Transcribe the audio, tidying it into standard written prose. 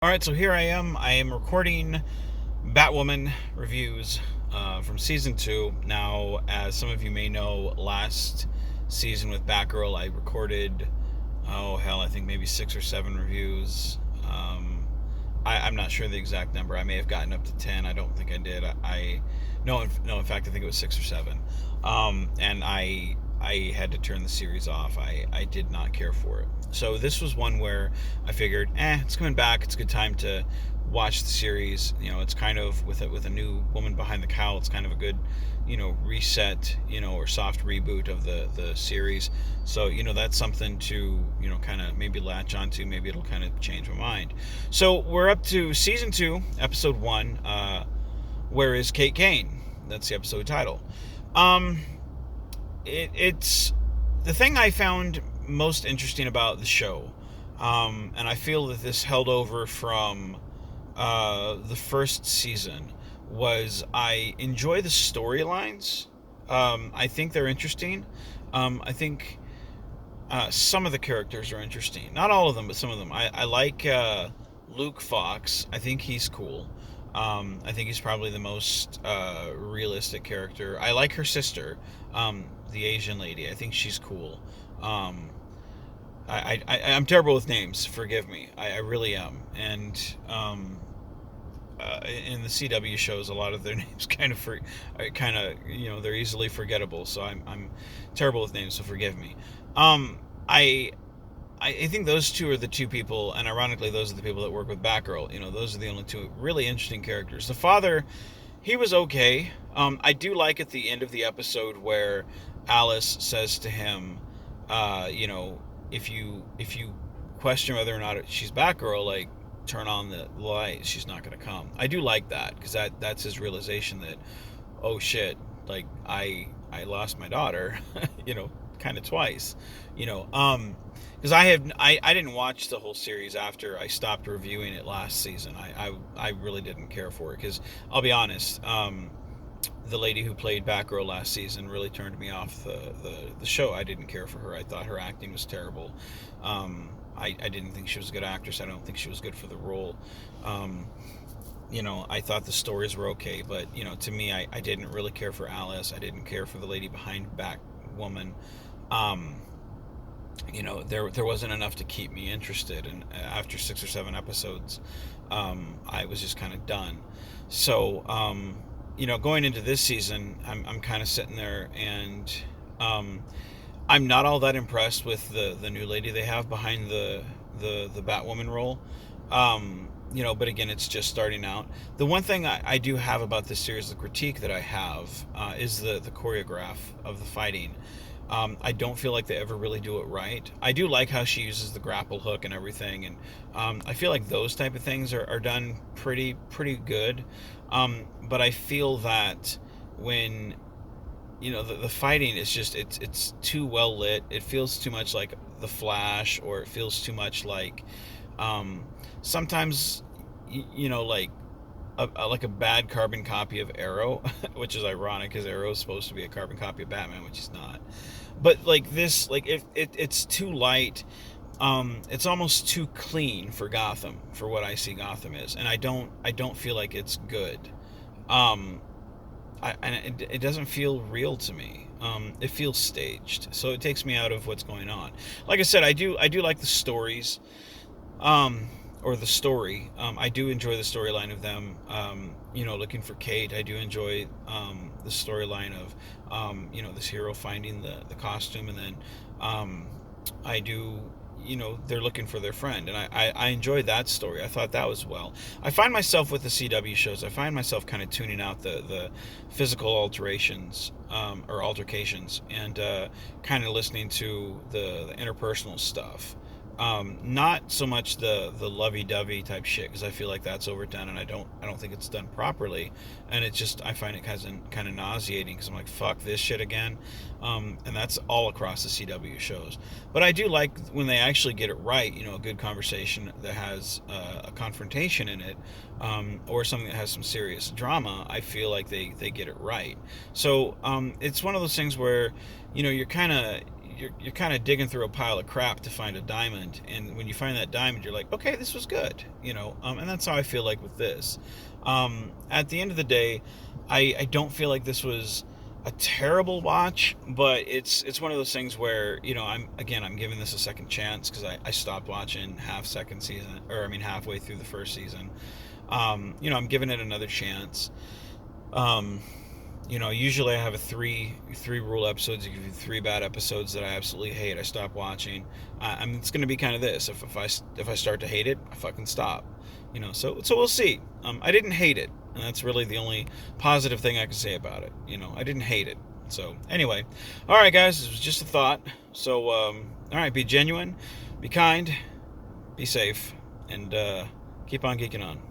Alright, so here I am. I am recording Batwoman reviews from season 2. Now, as some of you may know, last season with Batgirl, I recorded, I think maybe 6 or 7 reviews. I'm not sure the exact number. I may have gotten up to 10. I don't think I did. No, in fact, I think it was 6 or 7. And I had to turn the series off. I did not care for it. So this was one where I figured, it's coming back. It's a good time to watch the series. It's kind of with a new woman behind the cowl. It's kind of a good, reset, or soft reboot of the series. So that's something to kind of maybe latch onto. Maybe it'll kind of change my mind. So we're up to season 2, episode 1. Where is Kane? That's the episode title. It's the thing I found most interesting about the show, and I feel that this held over from the first season, was I enjoy the storylines. I think they're interesting. I think some of the characters are interesting. Not all of them, but some of them. I like Luke Fox. I think he's cool. I think he's probably the most realistic character. I like her sister, the Asian lady. I think she's cool. I'm terrible with names. Forgive me. I really am. And in the CW shows, a lot of their names they're easily forgettable. So I'm terrible with names. So forgive me. I think those two are the two people, and ironically, those are the people that work with Batgirl. Those are the only two really interesting characters. The father, he was okay. I do like at the end of the episode where Alice says to him, if you question whether or not she's Batgirl, like, turn on the light, she's not going to come. I do like that, because that's his realization that, oh shit, like, I lost my daughter, kind of twice, because I didn't watch the whole series after I stopped reviewing it last season. I really didn't care for it, because I'll be honest, the lady who played Batgirl last season really turned me off the show. I didn't care for her. I thought her acting was terrible. I didn't think she was a good actress. I don't think she was good for the role. I thought the stories were okay, but to me, I didn't really care for Alice. I didn't care for the lady behind Batwoman. There wasn't enough to keep me interested, and after 6 or 7 episodes, I was just kind of done. So, going into this season, I'm kind of sitting there, and I'm not all that impressed with the new lady they have behind the Batwoman role. But again, it's just starting out. The one thing I do have about this series, the critique that I have, is the choreograph of the fighting. I don't feel like they ever really do it right. I do like how she uses the grapple hook and everything, and I feel like those type of things are done pretty good. But I feel that when the fighting is just it's too well lit. It feels too much like The Flash, or it feels too much like sometimes like a bad carbon copy of Arrow, which is ironic because Arrow is supposed to be a carbon copy of Batman, which is not. But like this, like it's too light. It's almost too clean for Gotham, for what I see Gotham is, and I don't feel like it's good. It doesn't feel real to me. It feels staged, so it takes me out of what's going on. Like I said, I do like the stories, or the story. I do enjoy the storyline of them, looking for Kate. I do enjoy the storyline of, this hero finding the costume, and then I do, they're looking for their friend, and I enjoyed that story. I thought that was well. I find myself with the CW shows, I find myself kind of tuning out the physical alterations, or altercations, and kind of listening to the interpersonal stuff. Not so much the lovey-dovey type shit, because I feel like that's overdone, and I don't think it's done properly, and I find it kind of nauseating, because I'm like, fuck this shit again, and that's all across the CW shows. But I do like when they actually get it right, a good conversation that has a confrontation in it, or something that has some serious drama. I feel like they get it right. So it's one of those things where you're kind of you're kind of digging through a pile of crap to find a diamond, and when you find that diamond, you're like, okay, this was good, and that's how I feel like with this. At the end of the day, I don't feel like this was a terrible watch, but it's one of those things where I'm giving this a second chance because I stopped watching halfway through the first season. I'm giving it another chance. Um, Usually I have a three rule episodes. You give you 3 bad episodes that I absolutely hate, I stop watching. It's going to be kind of this. If I start to hate it, I fucking stop. So we'll see. I didn't hate it, and that's really the only positive thing I can say about it. I didn't hate it. So anyway, all right, guys, this was just a thought. So all right, be genuine, be kind, be safe, and keep on geeking on.